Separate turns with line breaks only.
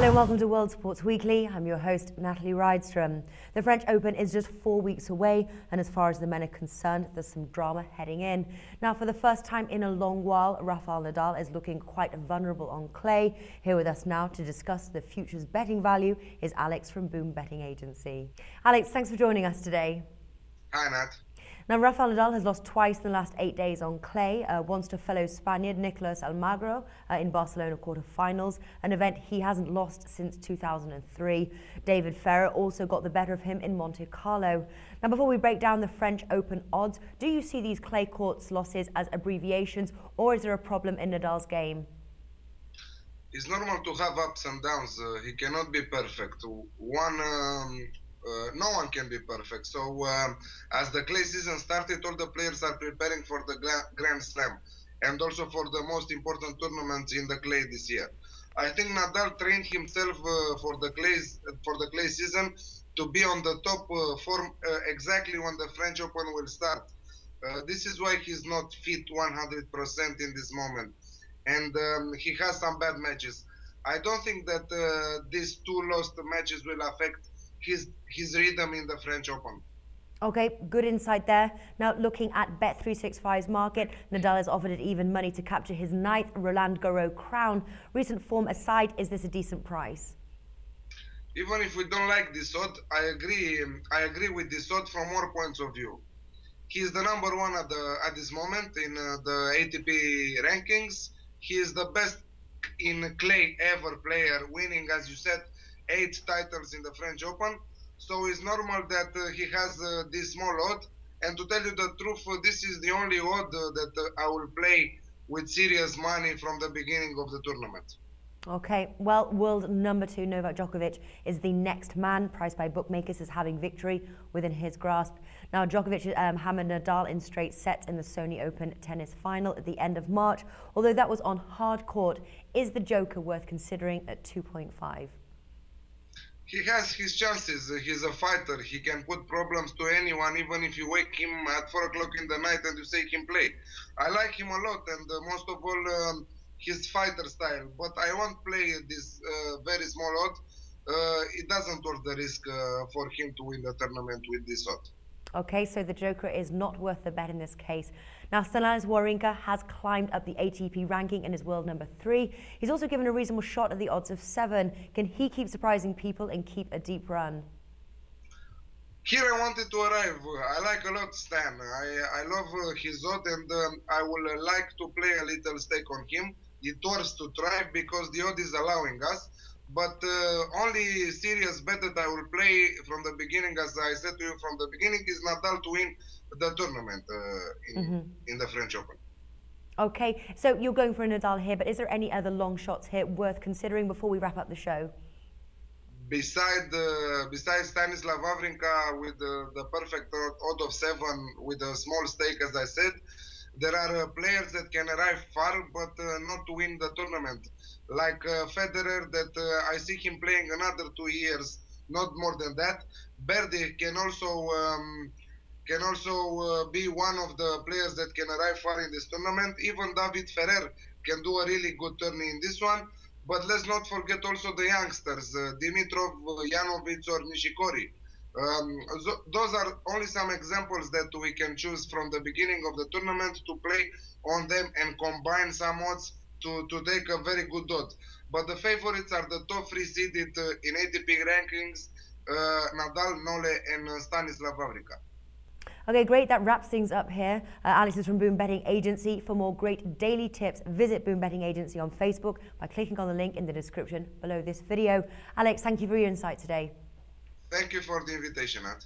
Hello and welcome to World Sports Weekly. I'm your host, Natalie Rydstrom. The French Open is just 4 weeks away, and as far as the men are concerned, there's some drama heading in. Now, for the first time in a long while, Rafael Nadal is looking quite vulnerable on clay. Here with us now to discuss the future's betting value is Alex from Boom Betting Agency. Alex, thanks for joining us today.
Hi, Nat.
Now, Rafael Nadal has lost twice in the last 8 days on clay, once to fellow Spaniard Nicolas Almagro in Barcelona quarterfinals, an event he hasn't lost since 2003. David Ferrer also got the better of him in Monte Carlo. Now, before we break down the French Open odds, do you see these clay courts losses as abbreviations, or is there a problem in Nadal's game?
It's normal to have ups and downs. He cannot be perfect. No one can be perfect. So as the clay season started, all the players are preparing for the Grand Slam and also for the most important tournaments in the clay this year. I think Nadal trained himself for the clay season to be on the top form exactly when the French Open will start. This is why he's not fit 100% in this moment, and he has some bad matches. I don't think that these two lost matches will affect his rhythm in the French Open.
Okay, good insight there. Now, looking at Bet365's market, Nadal has offered it even money to capture his 9th Roland Garros crown. Recent form aside, is this a decent price?
Even if we don't like this odd, I agree with this odd from more points of view. He's the number one at this moment in the ATP rankings. He is the best in clay ever player, winning, as you said, 8 titles in the French Open. So it's normal that he has this small odd. And to tell you the truth, this is the only odd that I will play with serious money from the beginning of the tournament.
Okay, well, world number 2 Novak Djokovic is the next man, priced by bookmakers as having victory within his grasp. Now, Djokovic hammered Nadal in straight sets in the Sony Open tennis final at the end of March. Although that was on hard court, is the Joker worth considering at 2.5?
He has his chances. He's a fighter. He can put problems to anyone, even if you wake him at 4 o'clock in the night and you say him play. I like him a lot, and most of all, his fighter style. But I won't play this very small odd. It doesn't worth the risk for him to win the tournament with this odd.
Okay, so the Joker is not worth the bet in this case. Now, Stanislas Wawrinka has climbed up the ATP ranking and is world number 3. He's also given a reasonable shot at the odds of 7. Can he keep surprising people and keep a deep run?
Here I wanted to arrive. I like a lot Stan. I love his odd, and I would like to play a little stake on him. It worth to try because the odd is allowing us. But only serious bet that I will play from the beginning, as I said to you from the beginning, is Nadal to win the tournament in the French Open.
Okay, so you're going for a Nadal here, but is there any other long shots here worth considering before we wrap up the show?
Besides Stanislas Wawrinka with the perfect odd of 7 with a small stake, as I said, there are players that can arrive far but not to win the tournament. Like Federer, that I see him playing another 2 years, not more than that. Berdy can also be one of the players that can arrive far in this tournament. Even David Ferrer can do a really good turn in this one. But let's not forget also the youngsters, Dimitrov, Janovic or Nishikori. Those are only some examples that we can choose from the beginning of the tournament to play on them and combine some odds to take a very good odd. But the favorites are the top 3 seeded in ATP rankings, Nadal, Nole and Stanislas Wawrinka.
Okay, great. That wraps things up here. Alex is from Boom Betting Agency. For more great daily tips, visit Boom Betting Agency on Facebook by clicking on the link in the description below this video. Alex, thank you for your insight today.
Thank you for the invitation, Nat.